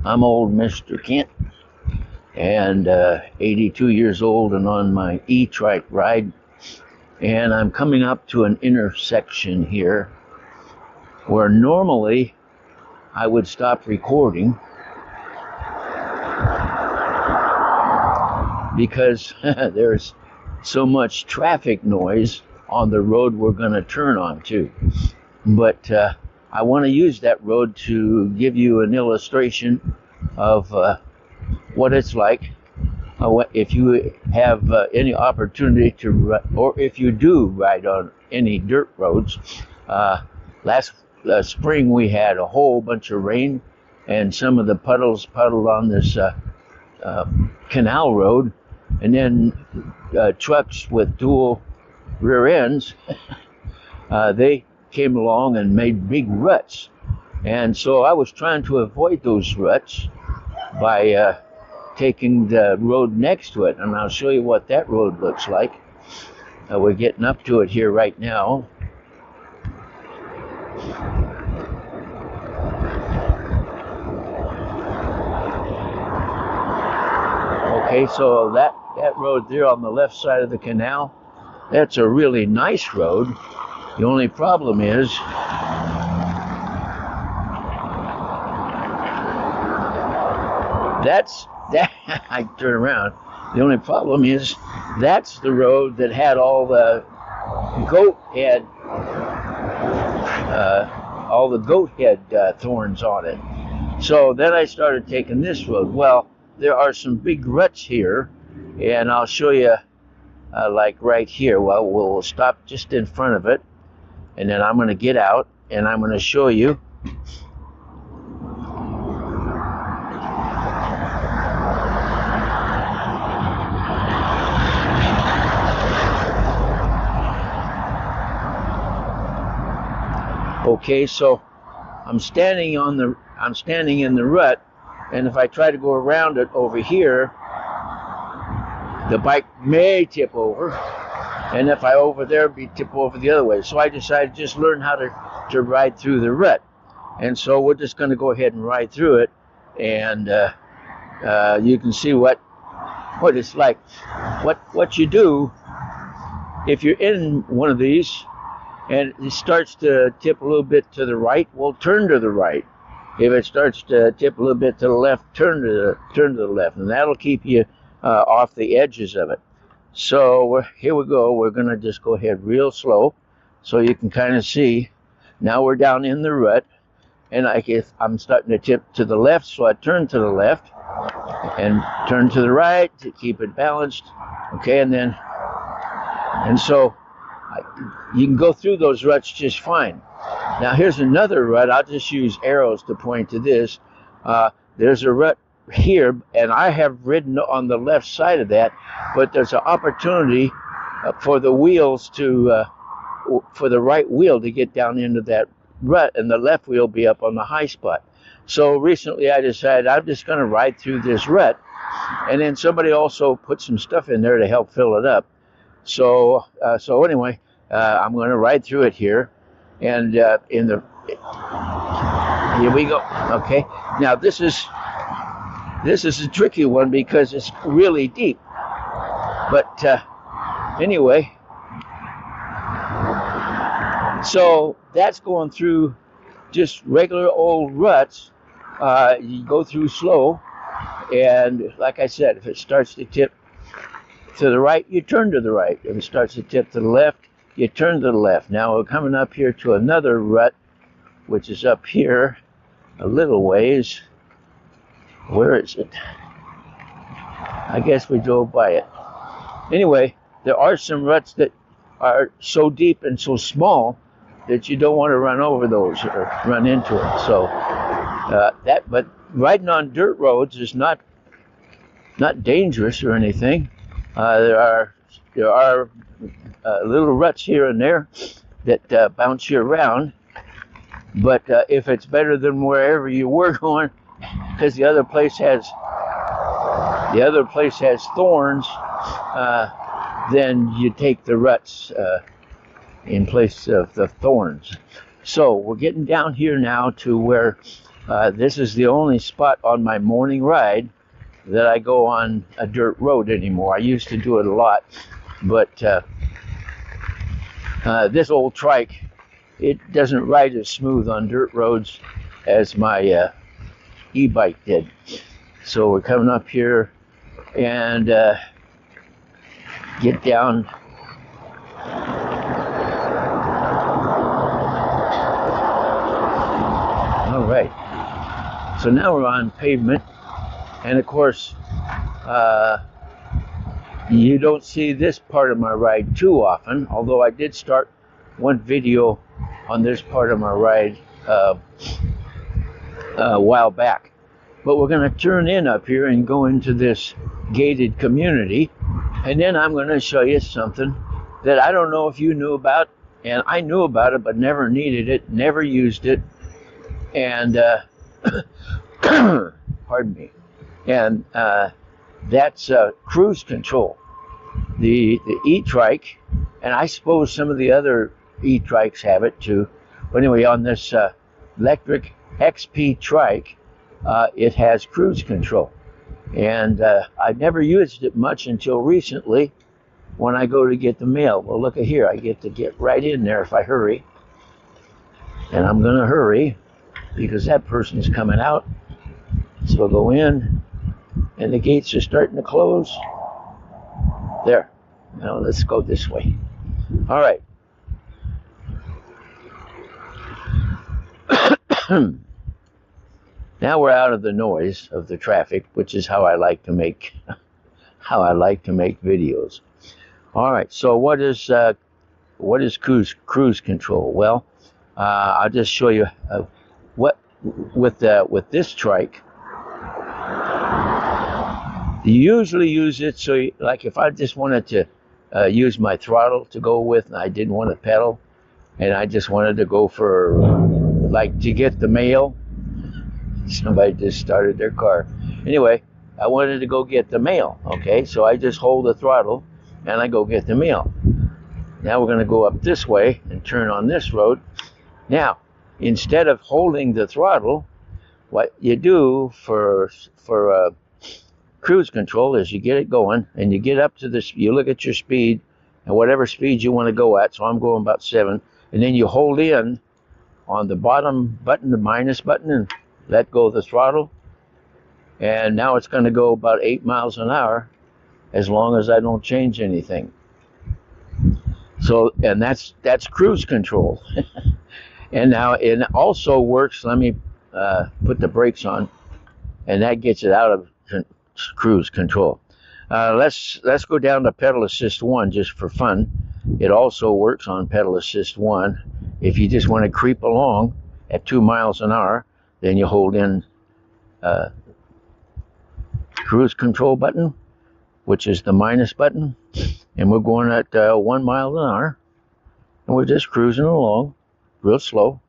I'm old Mr. Kent, and 82 years old and on my E-Trike ride. And I'm coming up to an intersection here where normally I would stop recording because there's so much traffic noise on the road we're going to turn onto. But I want to use that road to give you an illustration of what it's like if you have any opportunity to, or if you do ride on any dirt roads. Last spring we had a whole bunch of rain, and some of the puddles puddled on this canal road, and then trucks with dual rear ends, they came along and made big ruts. And so I was trying to avoid those ruts by taking the road next to it, and I'll show you what that road looks like. We're getting up to it here right now. Okay, so that road there on the left side of the canal, that's a really nice road. The only problem is I turn around. The only problem is that's the road that had all the goat head thorns on it. So then I started taking this road. Well, there are some big ruts here, and I'll show you like right here. Well, we'll stop just in front of it, and then I'm going to get out and I'm going to show you. Okay, so I'm standing in the rut, and if I try to go around it over here, the bike may tip over, and if I over there, be tip over the other way. So I decided to just learn how to ride through the rut, and so we're just going to go ahead and ride through it, and you can see what it's like. What you do if you're in one of these and it starts to tip a little bit to the right, well, turn to the right. If it starts to tip a little bit to the left, turn to the left, and that'll keep you off the edges of it. So here we go. We're going to just go ahead real slow so you can kind of see. Now we're down in the rut, and I'm starting to tip to the left, so I turn to the left and turn to the right to keep it balanced. Okay, and so you can go through those ruts just fine. Now here's another rut. I'll just use arrows to point to this. There's a rut here, and I have ridden on the left side of that, but there's an opportunity for the wheels for the right wheel to get down into that rut, and the left wheel be up on the high spot. So recently I decided I'm just going to ride through this rut, and then somebody also put some stuff in there to help fill it up. So anyway, I'm going to ride through it here, and here we go. Okay, now this is a tricky one because it's really deep. But anyway, so that's going through just regular old ruts. You go through slow, and like I said, if it starts to tip to the right, you turn to the right. If it starts to tip to the left, you turn to the left. Now we're coming up here to another rut, which is up here a little ways. Where is it? I guess we drove by it. Anyway, there are some ruts that are so deep and so small that you don't want to run over those or run into it. So but riding on dirt roads is not dangerous or anything. There are little ruts here and there that bounce you around, but if it's better than wherever you were going, because the other place has thorns, then you take the ruts in place of the thorns. So we're getting down here now to where This is the only spot on my morning ride that I go on a dirt road anymore. I used to do it a lot, but this old trike, it doesn't ride as smooth on dirt roads as my e-bike did. So we're coming up here and get down. All right. So now we're on pavement, and of course, you don't see this part of my ride too often, although I did start one video on this part of my ride a while back. But we're going to turn in up here and go into this gated community, and then I'm going to show you something that I don't know if you knew about, and I knew about it but never needed it, never used it, and pardon me, and that's cruise control. The E-Trike, and I suppose some of the other E-Trikes have it too, but anyway, on this electric XP trike, it has cruise control, and I've never used it much until recently when I go to get the mail. Well, look at here, I get to get right in there if I hurry, and I'm going to hurry because that person's coming out. So I'll go in, and the gates are starting to close. There. Now let's go this way. All right. Now we're out of the noise of the traffic, which is how I like to make videos. All right. So what is cruise control? Well, I'll just show you what with this trike. You usually use it so, like, if I just wanted to use my throttle to go with, and I didn't want to pedal, and I just wanted to go for, like, to get the mail. Somebody just started their car. Anyway, I wanted to go get the mail, okay? So I just hold the throttle, and I go get the mail. Now we're going to go up this way and turn on this road. Now, instead of holding the throttle, what you do for cruise control is you get it going, and you get up to this, you look at your speed and whatever speed you want to go at. So I'm going about 7, and then you hold in on the bottom button, the minus button, and let go of the throttle, and now it's going to go about 8 miles an hour as long as I don't change anything. So, and that's cruise control. And now it also works, let me put the brakes on, and that gets it out of cruise control. Let's go down to pedal assist 1 just for fun. It also works on pedal assist 1. If you just want to creep along at 2 miles an hour, then you hold in cruise control button, which is the minus button, and we're going at 1 mile an hour, and we're just cruising along real slow.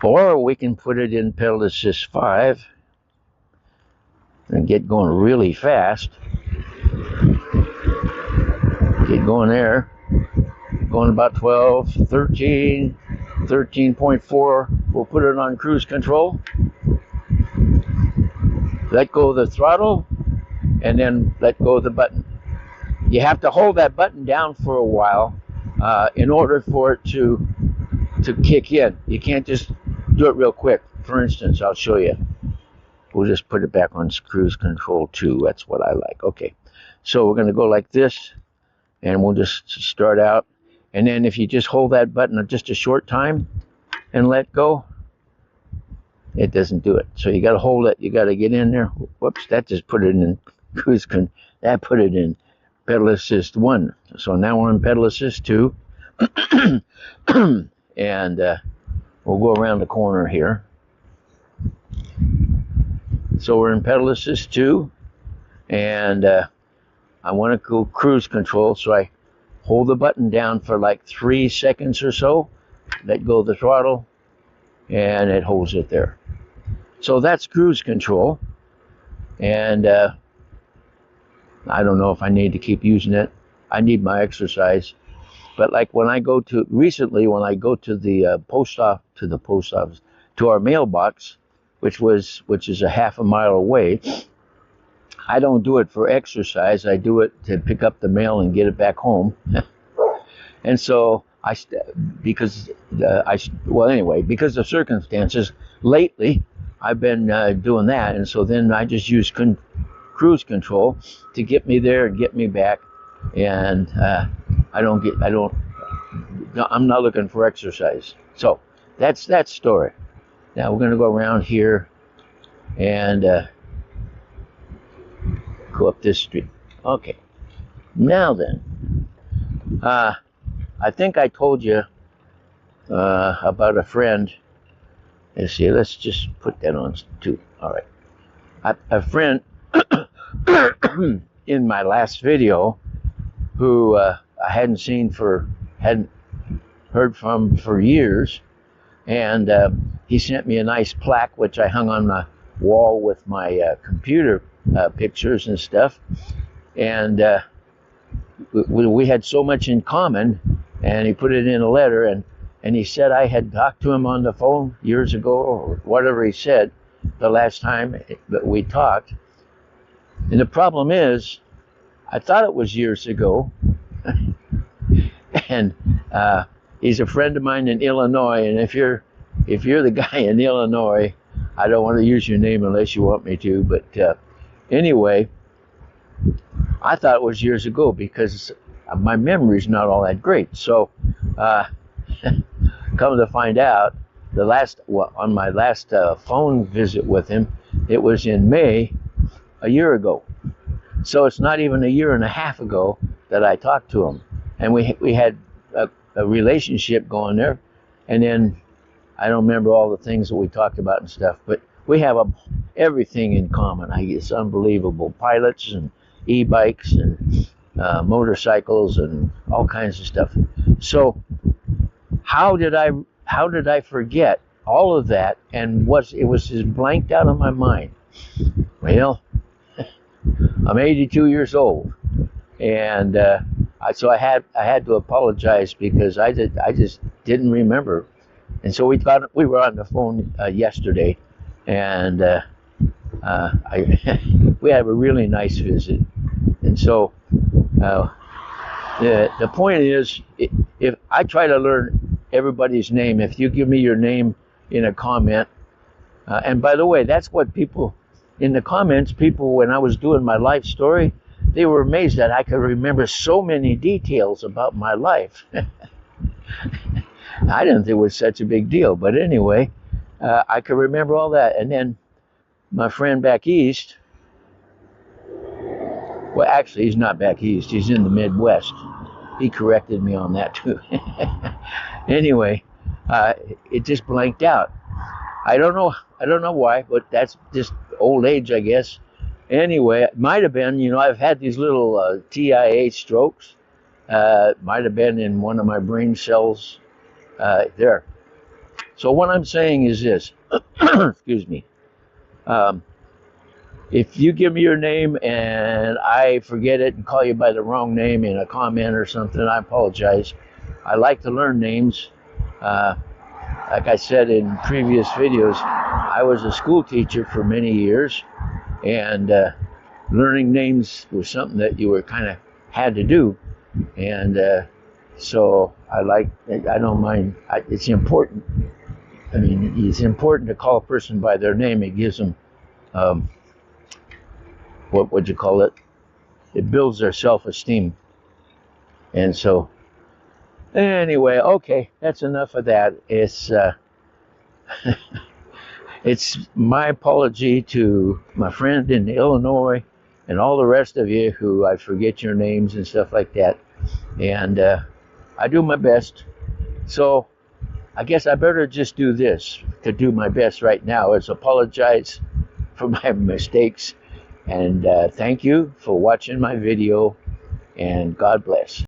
Or we can put it in pedal assist 5 and get going really fast. Get going there, going about 12, 13, 13.4. We'll put it on cruise control. Let go of the throttle, and then let go of the button. You have to hold that button down for a while in order for it to kick in. You can't just do it real quick. For instance, I'll show you. We'll just put it back on cruise control 2. That's what I like. Okay, so we're going to go like this, and we'll just start out. And then if you just hold that button just a short time and let go, it doesn't do it. So you got to hold it. You got to get in there. Whoops, that just put it in cruise control. That put it in pedal assist 1. So now we're in pedal assist 2. And we'll go around the corner here. So we're in pedal assist 2, and I want to go cruise control, so I hold the button down for like 3 seconds or so, let go of the throttle, and it holds it there. So that's cruise control, and I don't know if I need to keep using it. I need my exercise. But like when I go to, recently when I go to the post office, to our mailbox, which is a half a mile away. I don't do it for exercise. I do it to pick up the mail and get it back home. And so because of circumstances, lately I've been doing that, and so then I just use cruise control to get me there and get me back, and I'm not looking for exercise. So that's that story. Now we're going to go around here and go up this street. Okay. Now then, I think I told you about a friend. Let's see. Let's just put that on too. All right. A friend in my last video who I hadn't heard from for years, and he sent me a nice plaque which I hung on my wall with my computer pictures and stuff, and we had so much in common, and he put it in a letter, and he said I had talked to him on the phone years ago, or whatever he said the last time that we talked. And the problem is, I thought it was years ago, and he's a friend of mine in Illinois, and if you're the guy in Illinois, I don't want to use your name unless you want me to, but anyway, I thought it was years ago because my memory's not all that great. So, come to find out, on my last phone visit with him, it was in May, a year ago. So it's not even a year and a half ago that I talked to him, and we had a relationship going there, and then I don't remember all the things that we talked about and stuff, but we have everything in common. It's unbelievable. Pilots and e-bikes and motorcycles and all kinds of stuff. So how did I forget all of that? And it was just blanked out of my mind. Well, I'm 82 years old, and so I had to apologize because I just didn't remember. And so we were on the phone yesterday, and we had a really nice visit. And so the point is, if I try to learn everybody's name, if you give me your name in a comment, and by the way, that's what people in the comments, when I was doing my life story, they were amazed that I could remember so many details about my life. I didn't think it was such a big deal, but anyway, I could remember all that. And then my friend back east, well, actually, he's not back east. He's in the Midwest. He corrected me on that too. Anyway, it just blanked out. I don't know why, but that's just old age, I guess. Anyway, it might have been, I've had these little TIA strokes. Might have been in one of my brain cells there. So what I'm saying is this. Excuse me. If you give me your name and I forget it and call you by the wrong name in a comment or something, I apologize. I like to learn names. Like I said in previous videos, I was a school teacher for many years, and learning names was something that you were kind of had to do. And so I don't mind. It's important. I mean, it's important to call a person by their name. It gives them, what would you call it? It builds their self-esteem. And so, anyway, okay, that's enough of that. It's my apology to my friend in Illinois and all the rest of you who I forget your names and stuff like that. And I do my best. So I guess I better just do this to do my best right now, is apologize for my mistakes. And thank you for watching my video, and God bless.